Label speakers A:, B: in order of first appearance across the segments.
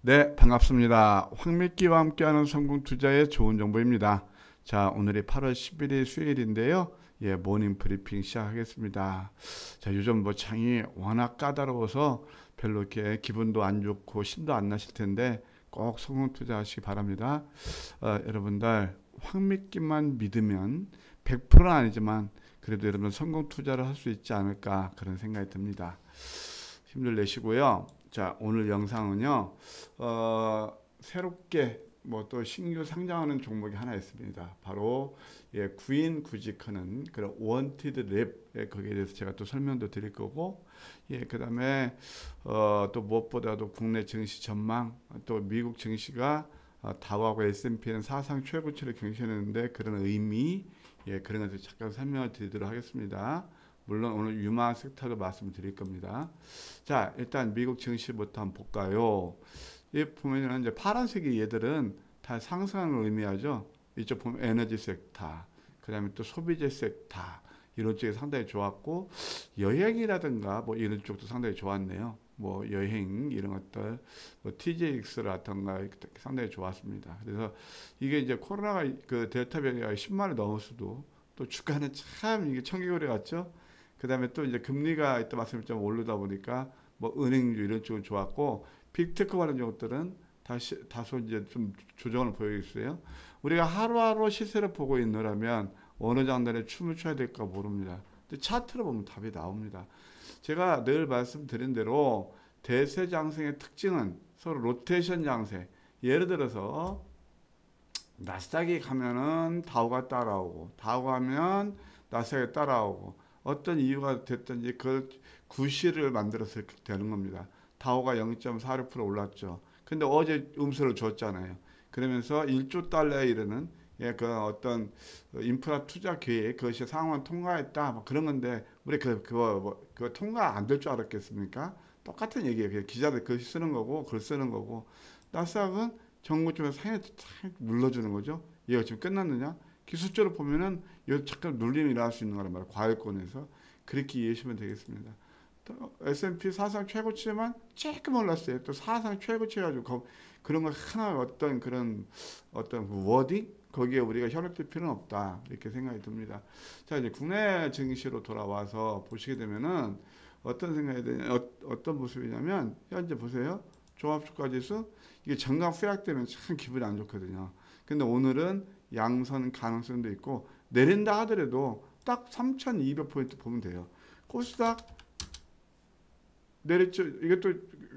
A: 네, 반갑습니다. 황미끼와 함께하는 성공 투자의 좋은 정보입니다. 자, 오늘이 8월 11일 수요일인데요. 예, 모닝 브리핑 시작하겠습니다. 자, 요즘 뭐 장이 워낙 까다로워서 별로 이렇게 기분도 안 좋고 신도 안 나실 텐데 꼭 성공 투자하시기 바랍니다. 여러분들 황미끼만 믿으면 100%는 아니지만 그래도 여러분 성공 투자를 할 수 있지 않을까 그런 생각이 듭니다. 힘들 내시고요. 자, 오늘 영상은요. 새롭게 뭐 또 신규 상장하는 종목이 하나 있습니다. 바로 예, 구인 구직하는 그런 원티드 랩 예, 거기에 대해서 제가 또 설명도 드릴 거고 예, 그다음에 또 무엇보다도 국내 증시 전망 또 미국 증시가 다우하고 S&P는 사상 최고치를 경신했는데 그런 의미 예, 그런 것을 잠깐 설명을 드리도록 하겠습니다. 물론 오늘 유마 섹터도 말씀을 드릴 겁니다. 자, 일단 미국 증시부터 한번 볼까요? 이 보면은 이제 파란색의 얘들은 다 상승을 의미하죠. 이쪽 보면 에너지 섹터, 그다음에 또 소비재 섹터 이런 쪽이 상당히 좋았고 여행이라든가 뭐 이런 쪽도 상당히 좋았네요. 뭐 여행 이런 것들, 뭐 TJX라든가 상당히 좋았습니다. 그래서 이게 이제 코로나가 그 델타 변이가 10만을 넘었어도 또 주가는 참 이게 청개구리 같죠. 그다음에 또 이제 금리가 이따 말씀드렸지만 오르다 보니까 뭐 은행주 이런 쪽은 좋았고 빅테크 관련 것들은 다시 다소 이제 좀 조정을 보이고 있어요. 우리가 하루하루 시세를 보고 있느라면 어느 장단에 춤을 춰야 될까 모릅니다. 근데 차트를 보면 답이 나옵니다. 제가 늘 말씀드린 대로 대세 장세의 특징은 서로 로테이션 장세. 예를 들어서 나스닥이 가면은 다우가 따라오고 다우 가면 나스닥이 따라오고 어떤 이유가 됐든지 그 구실을 만들어서 되는 겁니다. 다우가 0.46% 올랐죠. 근데 어제 음수를 줬잖아요. 그러면서 1조 달러에 이르는 예, 그 어떤 인프라 투자 계획 그것이 상황을 통과했다 뭐 그런 건데 우리 그거 통과 안 될 줄 알았겠습니까? 똑같은 얘기예요. 그냥 기자들 글 쓰는 거고 글 쓰는 거고 나스닥은 정고점에서 상해 탁 눌러주는 거죠. 얘가 지금 끝났느냐? 기술적으로 보면은 여기 잠깐 눌림이 일어날 수 있는 거란 말이에요. 과열권에서 그렇게 이해하시면 되겠습니다. 또 S&P 사상 최고치만 조금 올랐어요. 또 사상 최고치 가지고 그런 거 하나 어떤 그런 어떤 그 워딩 거기에 우리가 혈압될 필요는 없다 이렇게 생각이 듭니다. 자 이제 국내 증시로 돌아와서 보시게 되면은 어떤 생각이 드냐 어떤 모습이냐면 현재 보세요. 종합주가지수 이게 정강 후약되면 참 기분이 안 좋거든요. 근데 오늘은 양선 가능성도 있고 내린다 하더라도 딱 3,200포인트 보면 돼요. 코스닥 내렸죠. 이것도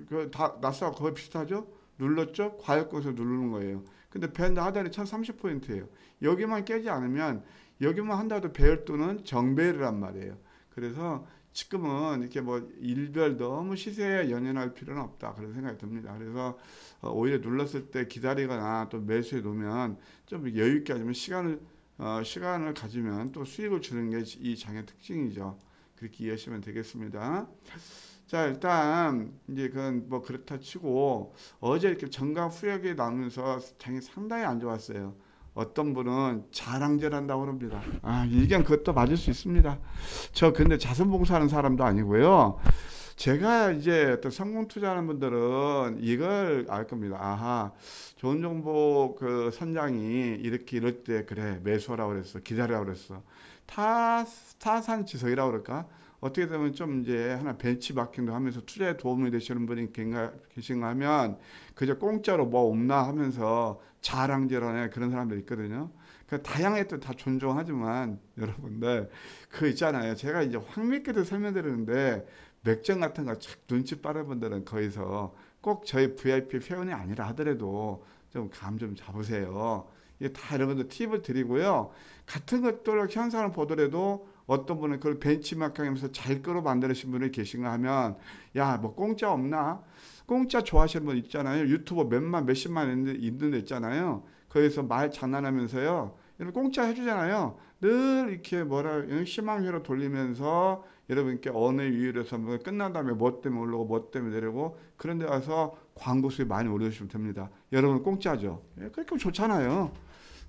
A: 그다 나스닥 거의 비슷하죠. 눌렀죠. 과열권에서 누르는 거예요. 근데 밴드 하단이 1,030포인트예요. 여기만 깨지 않으면 여기만 한다도 배열도는 정배열이란 말이에요. 그래서 지금은 이렇게 뭐 일별 너무 시세에 연연할 필요는 없다 그런 생각이 듭니다. 그래서 오히려 눌렀을 때 기다리거나 또 매수해 놓으면 좀 여유 있게 하면 시간을 가지면 또 수익을 주는 게 이 장의 특징이죠. 그렇게 이해하시면 되겠습니다. 자 일단 이제 그건 뭐 그렇다 치고 어제 이렇게 정강 후력이 나오면서 장이 상당히 안 좋았어요. 어떤 분은 자랑질한다고 그럽니다. 아 이게 그것도 맞을 수 있습니다. 저 근데 자선봉사하는 사람도 아니고요. 제가 이제 또 성공 투자하는 분들은 이걸 알 겁니다. 아하, 좋은 정보 그 선장이 이렇게 이럴 때 그래 매수하라고 그랬어, 기다리라고 그랬어. 타산지석이라고 그럴까? 어떻게 되면 좀 이제 하나 벤치마킹도 하면서 투자에 도움이 되시는 분이 계신가 하면 그저 공짜로 뭐 없나 하면서 자랑질하는 그런 사람들 있거든요. 그 다양했던 다 존중하지만 여러분들 그 있잖아요. 제가 이제 황미끼도 설명드리는데 맥점 같은 거 착 눈치 빠른 분들은 거기서 꼭 저희 VIP 회원이 아니라 하더라도 좀 감 좀 잡으세요. 이게 다 여러분들 팁을 드리고요. 같은 것들 현상을 보더라도 어떤 분은 그걸 벤치마킹하면서 잘 끌어 만드신 분이 계신가 하면 야 뭐 공짜 없나? 공짜 좋아하시는 분 있잖아요. 유튜버 몇만 몇십만 있는 데 있잖아요. 거기서 말 장난하면서요. 이런 공짜 해주잖아요. 늘 이렇게 뭐라 희망회로 돌리면서 여러분께 어느 이유에서 뭐 끝난 다음에 뭐 때문에 오르고 뭐 때문에 내리고 그런 데 가서 광고 수익 많이 올려주시면 됩니다. 여러분 공짜죠. 예, 그렇게 하면 좋잖아요.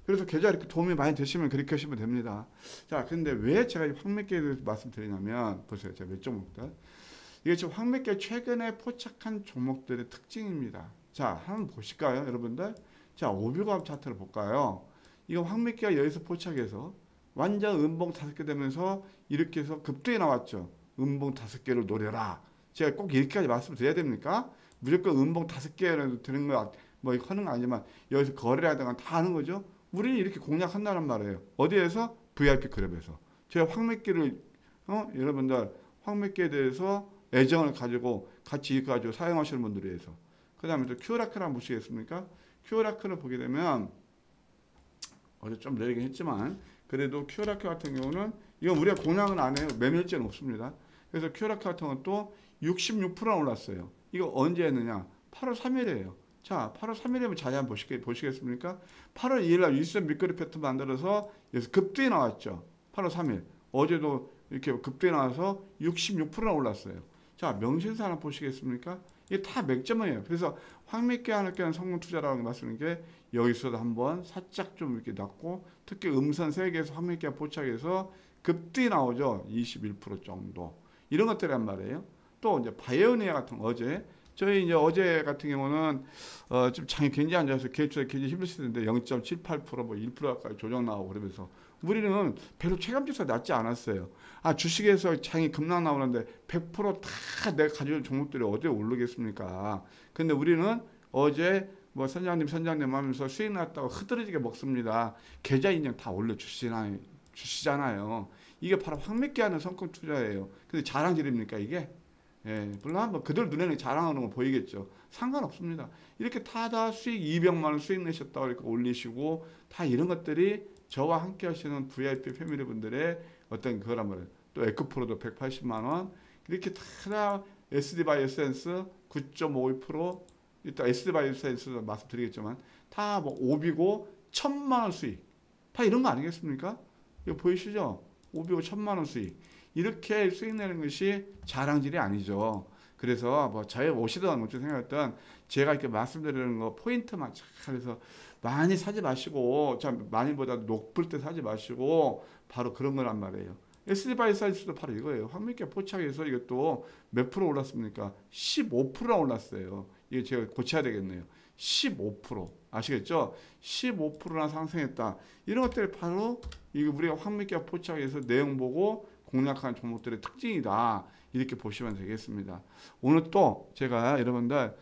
A: 그래서 계좌 이렇게 도움이 많이 되시면 그렇게 하시면 됩니다. 자, 근데 왜 제가 이 황매개에 대해서 말씀드리냐면, 보세요. 제가 몇 종목들. 이게 지금 황매개 최근에 포착한 종목들의 특징입니다. 자, 한번 보실까요, 여러분들? 자, 오비감 차트를 볼까요? 이거 황미끼가 여기서 포착해서 완전 음봉 5개 되면서 이렇게 해서 급등이 나왔죠. 음봉 5개를 노려라. 제가 꼭 이렇게까지 말씀드려야 됩니까? 무조건 음봉 5개라도 드는 거, 뭐 하는 거 아니지만 여기서 거래라든가 다 하는 거죠. 우리는 이렇게 공략한다는 말이에요. 어디에서? VIP 클럽에서. 제가 황미끼를, 여러분들 황미끼에 대해서 애정을 가지고 같이 이거 가지고 사용하시는 분들에 의해서. 그 다음에 또 큐라크를 한번 보시겠습니까? 큐라크를 보게 되면 어제 좀 내리긴 했지만 그래도 큐라크 같은 경우는 이건 우리가 공략은 안 해요. 매매일지는 없습니다. 그래서 큐라크 같은 것도 66%나 올랐어요. 이거 언제 했느냐? 8월 3일이에요. 자, 8월 3일이면 자세히 한번 보시겠습니까? 8월 2일날 일선 밑거리 패턴 만들어서 여기서 급등이 나왔죠. 8월 3일. 어제도 이렇게 급등이 나와서 66%나 올랐어요. 자, 명신사 하나 보시겠습니까? 이게 다 맥점이에요. 그래서 황미끼 하나께는 성공 투자라고 말씀드린 게 여기서도 한번 살짝 좀 이렇게 낮고 특히 음선 세계에서 황미끼가 포착해서 급등이 나오죠. 21% 정도. 이런 것들이란 말이에요. 또 이제 바이오니아 같은 어제 저희 이제 어제 같은 경우는 좀 장이 굉장히 안 좋아서 개수가 굉장히 힘들었는데 0.78% 뭐 1% 가까이 조정 나오고 그러면서 우리는 별로 체감지수가 낮지 않았어요. 아, 주식에서 장이 급락 나오는데 100%다 내가 가지고 있는 종목들이 어디에 오르겠습니까? 근데 우리는 어제 뭐 선장님 하면서 수익 났다고 흐드러지게 먹습니다. 계좌 인증 다 주시잖아요. 이게 바로 황미끼 하는 성공 투자예요. 근데 자랑질입니까 이게? 예, 물론 뭐 그들 눈에는 자랑하는 거 보이겠죠. 상관없습니다. 이렇게 다 수익 200만 원 수익 내셨다고 이렇게 올리시고 다 이런 것들이 저와 함께 하시는 VIP 패밀리 분들의 어떤 그거란 말이에요. 또 에코프로도 180만 원 이렇게 다 SD 바이오센스 9.52% 일단 SD 바이오센스도 말씀드리겠지만 다 뭐 오비고 1000만 원 수익 다 이런 거 아니겠습니까? 이거 보이시죠? 오비고 1000만 원 수익 이렇게 수익 내는 것이 자랑질이 아니죠. 그래서 뭐 저희 오시던 어떻게 생각했던 제가 이렇게 말씀드리는 거 포인트만 잘해서 많이 사지 마시고 참 많이보다 높을 때 사지 마시고 바로 그런 거란 말이에요. SD 바이오사이즈도 바로 이거예요. 황미끼 포착해서 이것도 몇 프로 올랐습니까? 15%나 올랐어요. 이게 제가 고쳐야 되겠네요. 15% 아시겠죠? 15%나 상승했다. 이런 것들이 바로 이거 우리가 황미끼 포착해서 내용 보고 공략한 종목들의 특징이다. 이렇게 보시면 되겠습니다. 오늘 또 제가 여러분들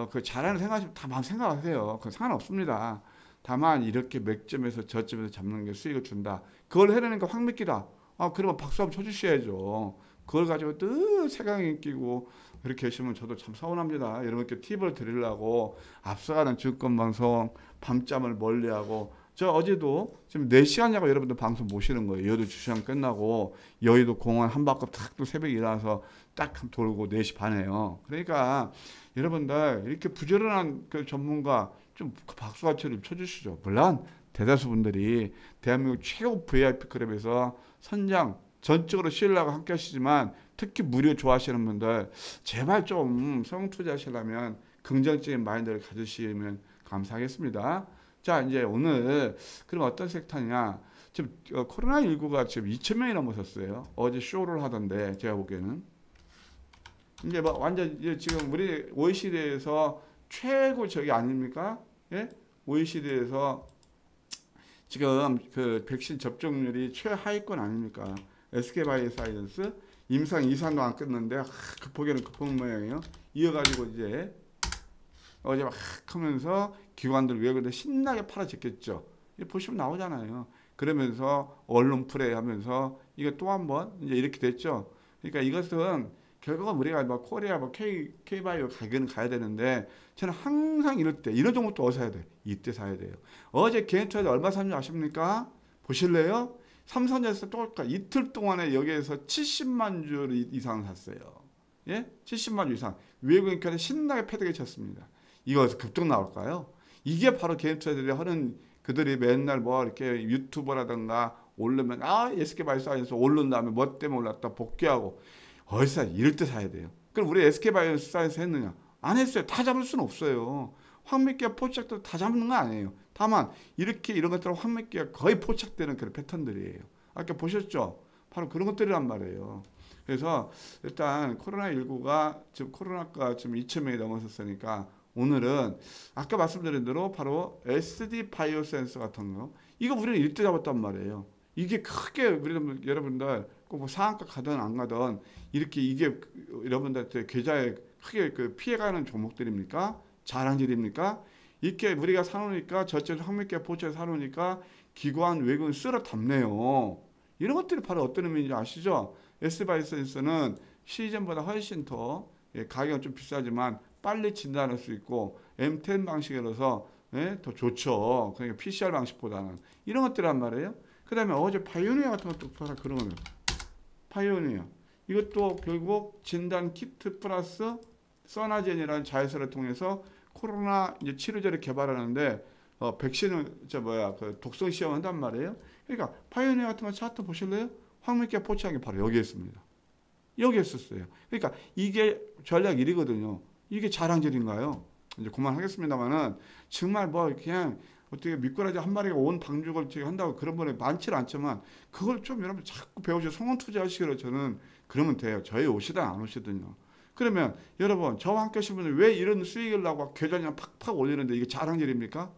A: 그 잘하는 생각하시면 다 마음 생각하세요. 그건 상관없습니다. 다만 이렇게 맥점에서 저점에서 잡는 게 수익을 준다. 그걸 해내니까 황미끼다. 아, 그러면 박수 한번 쳐주셔야죠. 그걸 가지고 늘 세강에 끼고 이렇게 계시면 저도 참 서운합니다. 여러분께 팁을 드리려고 앞서가는 증권방송 밤잠을 멀리하고 저 어제도 지금 4시간 자고 여러분들 방송 모시는 거예요. 여의도 주시장 끝나고 여의도 공원 한 바퀴 탁 또 새벽에 일어나서 딱 돌고 4시 반에요. 그러니까 여러분들 이렇게 부지런한 그 전문가 좀 박수같이를 쳐주시죠. 물론 대다수 분들이 대한민국 최고 VIP 클럽에서 선장 전적으로 신뢰하고 함께 하시지만 특히 무료 좋아하시는 분들 제발 좀 성공 투자하시려면 긍정적인 마인드를 가지시면 감사하겠습니다. 자, 이제 오늘 그럼 어떤 섹터냐? 지금 코로나19가 지금 2,000명이 넘어섰어요. 어제 쇼를 하던데 제가 보기에는 이제 뭐 완전 이제 지금 우리 OECD에서 최고 저기 아닙니까? 예? OECD에서 지금 그 백신 접종률이 최하위권 아닙니까? SK바이오사이언스 임상 2상도 안 끝났는데 급하게는 급한 모양이에요. 이어가지고 이제 어제 막 하면서 기관들 외국에 신나게 팔아제꼈죠. 보시면 나오잖아요. 그러면서 언론 플레이 하면서 이거 또 한 번 이제 이렇게 됐죠. 그러니까 이것은 결국은 우리가 뭐 코리아 뭐 K바이오 가격은 가야 되는데 저는 항상 이럴 때 이런 종목도 어디서 사야 돼? 이때 사야 돼요. 어제 개인 투자자 얼마 샀는지 아십니까? 보실래요? 삼성전자 똑같아. 이틀 동안에 여기에서 70만 주 이상 샀어요. 예? 70만 주 이상. 외국인께서 신나게 패대기 쳤습니다. 이거 급등 나올까요? 이게 바로 개인 투자들이 하는 그들이 맨날 뭐 이렇게 유튜버라든가 올르면 SK바이오사이언스 오른 다음에 뭐 때문에 올랐다 복귀하고 어디서 이럴 때 사야 돼요. 그럼 우리 SK바이오사이언스 했느냐? 안 했어요. 다 잡을 수는 없어요. 황미끼와 포착도 다 잡는 거 아니에요. 다만 이렇게 이런 것들은 황미끼가 거의 포착되는 그런 패턴들이에요. 아까 보셨죠? 바로 그런 것들이란 말이에요. 그래서 일단 코로나19가 지금 코로나가 지금 2,000명이 넘어섰으니까 오늘은 아까 말씀드린 대로 바로 SD 바이오 센서 같은 거 이거 우리는 1등 잡았단 말이에요. 이게 크게 우리 여러분들 꼭뭐 상한가 가든 안 가든 이렇게 이게 여러분들한테 계좌에 크게 그 피해가는 종목들입니까? 자랑질입니까? 이렇게 우리가 사놓으니까 저쪽 황미계 포츠에 사놓으니까 기관 외국인 쓸어 담네요. 이런 것들이 바로 어떤 의미인지 아시죠? S바이오센스는 시즌보다 훨씬 더 가격은 좀 비싸지만 빨리 진단할 수 있고 M10 방식이라서 더 좋죠. 그러니까 PCR 방식보다는 이런 것들란 말이에요. 그 다음에 어제 파이오니아 같은 것도 봐라 그런 거예요. 파이오니아 이것도 결국 진단 키트 플러스 써나젠이라는 자회사를 통해서 코로나 이제 치료제를 개발하는데 백신을 그 독성 시험 한단 말이에요. 그러니까 파이오니아 같은 거 차트 보실래요? 황미계 포착이 바로 여기 있습니다. 여기 있었어요. 그러니까 이게 전략 1이거든요. 이게 자랑질인가요? 이제 그만하겠습니다만은 정말 뭐 그냥 어떻게 미꾸라지 한 마리가 온 방죽을 한다고 그런 분이 많지는 않지만 그걸 좀 여러분 자꾸 배우셔 성원 투자하시기로 저는 그러면 돼요. 저희 오시든 안 오시든요. 그러면 여러분 저와 함께 하신 분들 왜 이런 수익을 나고 계좌량 팍팍 올리는데 이게 자랑질입니까?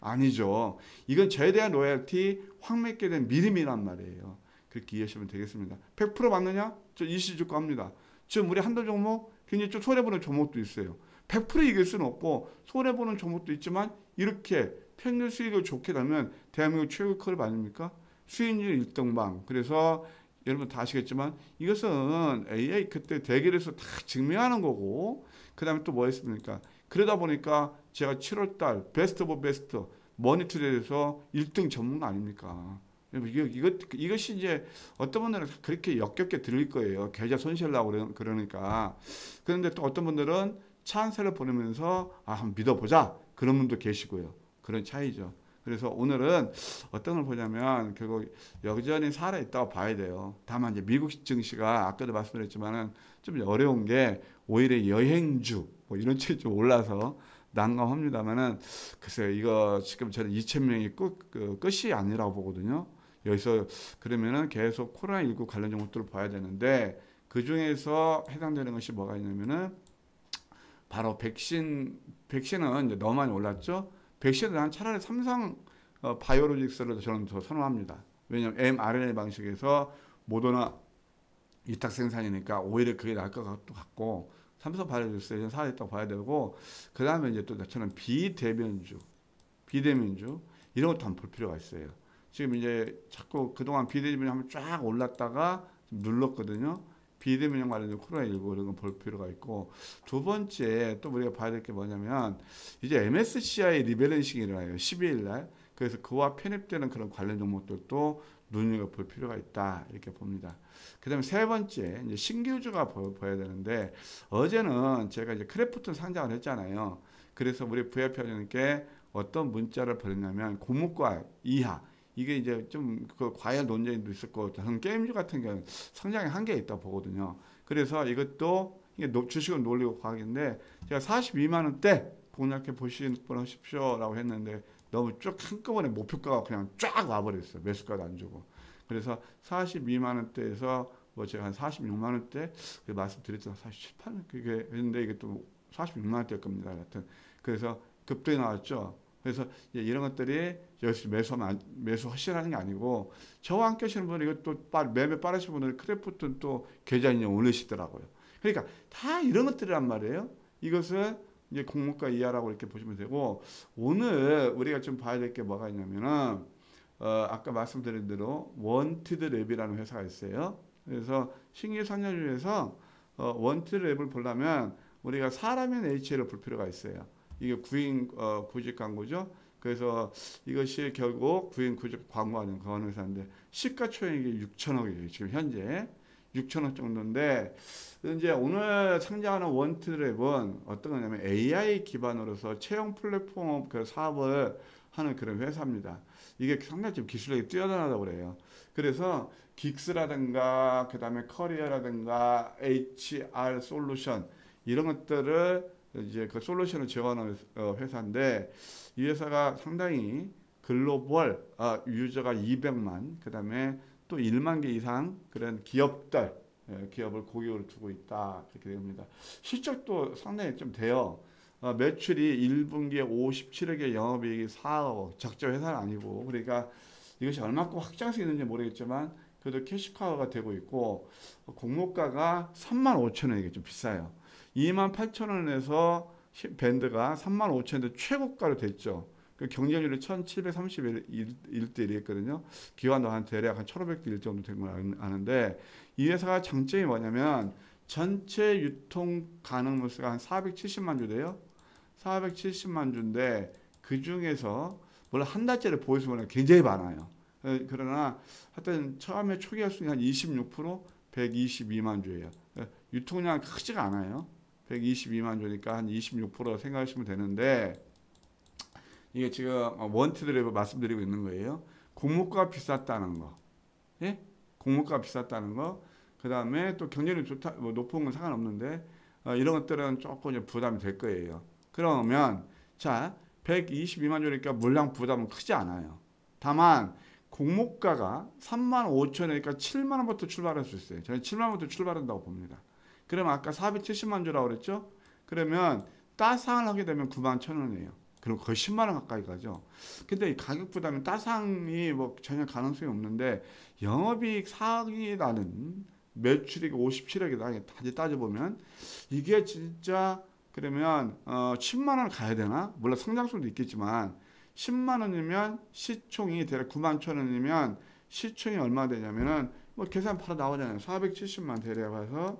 A: 아니죠. 이건 저에 대한 로열티 확 맺게 된 믿음이란 말이에요. 그렇게 이해하시면 되겠습니다. 100% 맞느냐? 저 일시주가 합니다. 지금 우리 한도 종목 굉장히 좀 손해보는 종목도 있어요. 100% 이길 수는 없고 손해보는 종목도 있지만 이렇게 평균 수익을 좋게 나면 대한민국 최고 클럽 아닙니까? 수익률 1등방. 그래서 여러분 다 아시겠지만 이것은 AI 그때 대결에서 다 증명하는 거고 그 다음에 또 뭐 했습니까? 그러다 보니까 제가 7월달 베스트 오브 베스트 머니투데이에서 1등 전문가 아닙니까? 이것이 이제 어떤 분들은 그렇게 역겹게 들릴 거예요. 계좌 손실나고 그러니까. 그런데 또 어떤 분들은 찬스를 보내면서 한번 믿어보자. 그런 분도 계시고요. 그런 차이죠. 그래서 오늘은 어떤 걸 보냐면 결국 여전히 살아있다고 봐야 돼요. 다만 이제 미국 증시가 아까도 말씀드렸지만은 좀 어려운 게 오히려 여행주 뭐 이런 쪽이 좀 올라서 난감합니다만은 글쎄요 이거 지금 저는 2,000명이 끝이 아니라고 보거든요. 여기서 그러면은 계속 코로나19 관련 종목들을 봐야 되는데 그 중에서 해당되는 것이 뭐가 있냐면은 바로 백신은 이제 너무 많이 올랐죠. 백신은 난 차라리 삼성 바이오로직스를 저는 더 선호합니다. 왜냐하면 mRNA 방식에서 모더나 위탁 생산이니까 오히려 그게 나을 것 같고 삼성 바이오로직스에 살아있다고 봐야 되고 그 다음에 이제 또 저는 비대면주 이런 것도 한번 볼 필요가 있어요. 지금 이제 자꾸 그동안 비대면이 한번 쫙 올랐다가 좀 눌렀거든요. 비대면 관련된 코로나19 이런 거 볼 필요가 있고 두 번째 또 우리가 봐야 될 게 뭐냐면 이제 MSCI 리밸런싱이 일어나요. 12일 날. 그래서 그와 편입되는 그런 관련 종목들도 눈여겨볼 필요가 있다 이렇게 봅니다. 그 다음에 세 번째 이제 신규주가 보여야 되는데 어제는 제가 이제 크래프톤 상장을 했잖아요. 그래서 우리 VIP님께 어떤 문자를 보냈냐면 고무과 이하 이게 이제 좀 그 과열 논쟁도 있을 것 같아요. 게임주 같은 경우는 성장에 한계가 있다고 보거든요. 그래서 이것도 이게 주식은 놀리고 과학인데 제가 42만 원대 공략해 보십시오라고 했는데 너무 쭉 한꺼번에 목표가가 그냥 쫙 와버렸어요. 매수가도 안 주고. 그래서 42만 원대에서 뭐 제가 한 46만 원대 말씀드렸잖아요. 47, 8만 그게 했는데 이게 또 46만 원대일 겁니다. 하여튼 그래서 급등이 나왔죠. 그래서 이런 것들이 여기서 매수 허실하는 게 아니고 저와 함께 하시는 분은 이것도 매매 빠르신 분들은 크래프트는 또 계좌인증 올리시더라고요. 그러니까 다 이런 것들이란 말이에요. 이것을 이제 공모가 이하라고 이렇게 보시면 되고 오늘 우리가 좀 봐야 될 게 뭐가 있냐면은 아까 말씀드린 대로 원티드 랩이라는 회사가 있어요. 그래서 신규 상장주에서 원티드 랩을 보려면 우리가 사람인 H를 볼 필요가 있어요. 이게 구인 구직 광고죠. 그래서 이것이 결국 구인 구직 광고하는 그런 회사인데 시가총액이 6천억이에요. 지금 현재 6천억 정도인데 이제 오늘 상장하는 원트랩은 어떤 거냐면 AI 기반으로서 채용 플랫폼 그 사업을 하는 그런 회사입니다. 이게 상당히 좀 기술력이 뛰어나다고 그래요. 그래서 긱스라든가 그다음에 커리어라든가 HR 솔루션 이런 것들을 이제 그 솔루션을 제공하는 회사인데 이 회사가 상당히 글로벌 유저가 200만 그다음에 또 1만 개 이상 그런 기업을 고객으로 두고 있다 이렇게 됩니다. 실적도 상당히 좀 돼요. 매출이 1분기에 57억에 영업이익이 4억, 적자 회사는 아니고, 그러니까 이것이 얼마큼 확장성이 있는지 모르겠지만 그래도 캐시카우가 되고 있고, 공모가가 35,000원이게 좀 비싸요. 28,000원에서 밴드가 35,000원인데 최고가로 됐죠. 그 경쟁률이 1731대 1이 했거든요. 기관도 한 대략 한 1500대 1 정도 된 걸 아는데, 이 회사가 장점이 뭐냐면 전체 유통 가능 물수가 한 470만 주 돼요. 470만 주인데 그 중에서 물론 한 달짜리 보유수는 굉장히 많아요. 그러나 하여튼 처음에 초기 할수는 한 26%, 122만 주예요. 유통량 크지가 않아요. 122만 주니까 한 26% 생각하시면 되는데, 이게 지금 원티드를 말씀드리고 있는 거예요. 공모가 비쌌다는 거, 예? 공모가 비쌌다는 거. 그 다음에 또 경쟁력이 좋다, 뭐 높은 건 상관없는데 이런 것들은 조금 이제 부담이 될 거예요. 그러면 자, 122만 주니까 물량 부담은 크지 않아요. 다만 공모가가 35,000원이니까 7만 원부터 출발할 수 있어요. 저는 7만 원부터 출발한다고 봅니다. 그러면 아까 470만 주라고 그랬죠? 그러면 따상을 하게 되면 91,000원이에요. 그리고 거의 10만 원 가까이 가죠. 근데 이 가격 부담이 따상이 뭐 전혀 가능성이 없는데, 영업이익 4억이 나는 매출이 57억이다. 다시 따져보면 이게 진짜, 그러면 10만 원 가야 되나? 물론 성장성도 있겠지만 10만 원이면 시총이 대략 91,000원이면 시총이 얼마 되냐면은 뭐 계산 바로 나오잖아요. 470만 대략 해서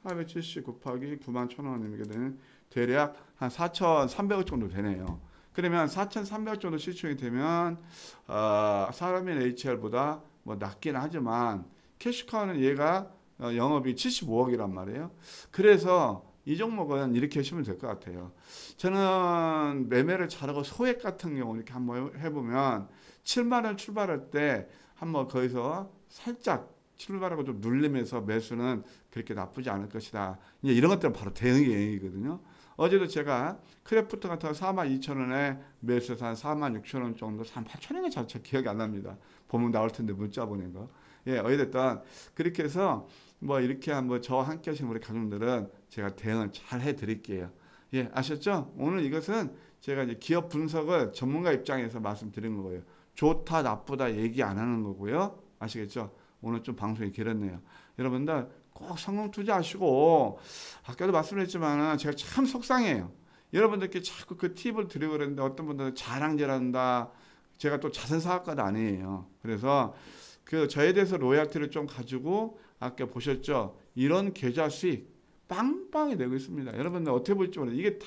A: 470 곱하기 91,000원이면 되는 대략 한 4,300억 정도 되네요. 그러면 4,300억 정도 시총이 되면 사람인 HL보다 뭐 낮긴 하지만 캐시카우는 얘가 영업이 75억이란 말이에요. 그래서 이 종목은 이렇게 하시면 될 것 같아요. 저는 매매를 잘하고 소액 같은 경우 이렇게 한번 해보면 7만 원 출발할 때 한번 거기서 살짝 출발하고 좀 눌리면서 매수는 그렇게 나쁘지 않을 것이다. 이제 이런 것들은 바로 대응이거든요. 어제도 제가 크래프트 같은 거 42,000원에 매수해서 한 46,000원 정도, 한 8,000원이 잘 기억이 안 납니다. 보면 나올 텐데 문자 보낸 거. 예, 어찌됐든 그렇게 해서 뭐 이렇게 한번 저와 함께 하시는 우리 가족들은 제가 대응을 잘 해드릴게요. 예, 아셨죠? 오늘 이것은 제가 이제 기업 분석을 전문가 입장에서 말씀드린 거고요. 좋다 나쁘다 얘기 안 하는 거고요. 아시겠죠? 오늘 좀 방송이 길었네요. 여러분들 꼭 성공 투자하시고, 아까도 말씀드렸지만 제가 참 속상해요. 여러분들께 자꾸 그 팁을 드리고 그랬는데 어떤 분들은 자랑질한다. 제가 또 자선사업가도 아니에요. 그래서 그 저에 대해서 로얄티를 좀 가지고 아까 보셨죠? 이런 계좌 수익 빵빵히 내고 있습니다. 여러분들 어떻게 볼지 모르겠어요. 이게 다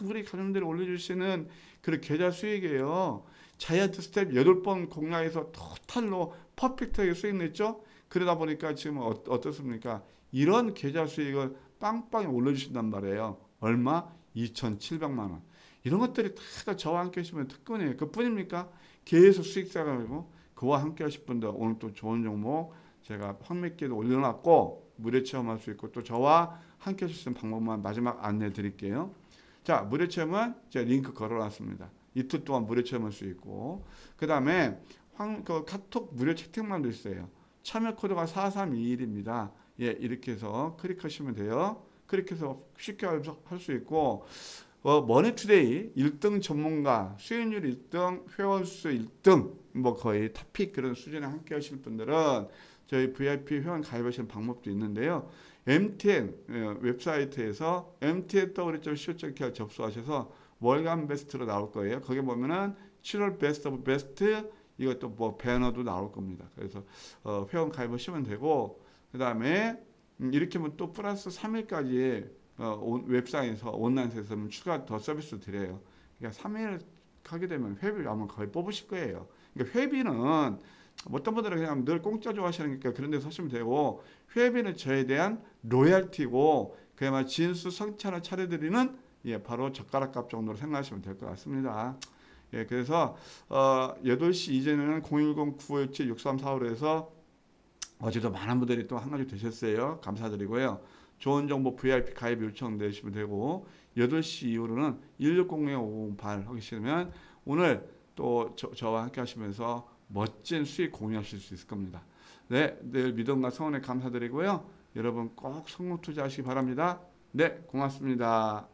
A: 우리 가족들이 올려주시는 그런 계좌 수익이에요. 자이언트 스텝 8번 공략해서 토탈로 퍼펙트하게 수익 냈죠? 그러다 보니까 지금 어떻습니까? 이런 계좌 수익을 빵빵히 올려주신단 말이에요. 얼마? 2,700만 원. 이런 것들이 다 저와 함께 하시면 특권이에요. 그뿐입니까? 계속 수익 쌓아가지고 그와 함께 하실 분들 오늘 또 좋은 종목 제가 황매기도 올려놨고 무료 체험할 수 있고, 또 저와 함께 하실 수 있는 방법만 마지막 안내해 드릴게요. 자, 무료 체험은 제가 링크 걸어놨습니다. 이틀 동안 무료 체험할 수 있고, 그 다음에 그 카톡 무료 채팅방도 있어요. 참여 코드가 4321입니다. 예, 이렇게 해서 클릭하시면 돼요. 클릭해서 쉽게 할 수 있고, 머니투데이 1등 전문가, 수익률 1등, 회원수 1등, 뭐 거의 탑픽 그런 수준에 함께 하실 분들은 저희 VIP 회원 가입하시는 방법도 있는데요. MTN 웹사이트에서 mtn.co.kr 접수하셔서 월간 베스트로 나올 거예요. 거기 보면은 7월 베스트 오브 베스트, 이것도 뭐 배너도 나올 겁니다. 그래서 회원 가입하시면 되고, 그 다음에 이렇게 하면 또 플러스 3일까지 웹상에서 온라인에서 추가 더 서비스 드려요. 그러니까 3일 하게 되면 회비를 아마 거의 뽑으실 거예요. 그러니까 회비는 어떤 분들은 그냥 늘 공짜 좋아하시니까 그런 데서 하시면 되고, 회비는 저에 대한 로얄티고, 그야말로 진수 성찬을 차려드리는 바로 젓가락값 정도로 생각하시면 될 것 같습니다. 예, 그래서 8시 이전에는 010-9517-6345로 해서 어제도 많은 분들이 또 한 가지 되셨어요. 감사드리고요. 좋은 정보 VIP 가입 요청되시면 되고, 8시 이후로는 1600-5008 하시면 오늘 또 저와 함께 하시면서 멋진 수익 공유하실 수 있을 겁니다. 네, 늘 믿음과 성원에 감사드리고요. 여러분 꼭 성공 투자하시기 바랍니다. 네, 고맙습니다.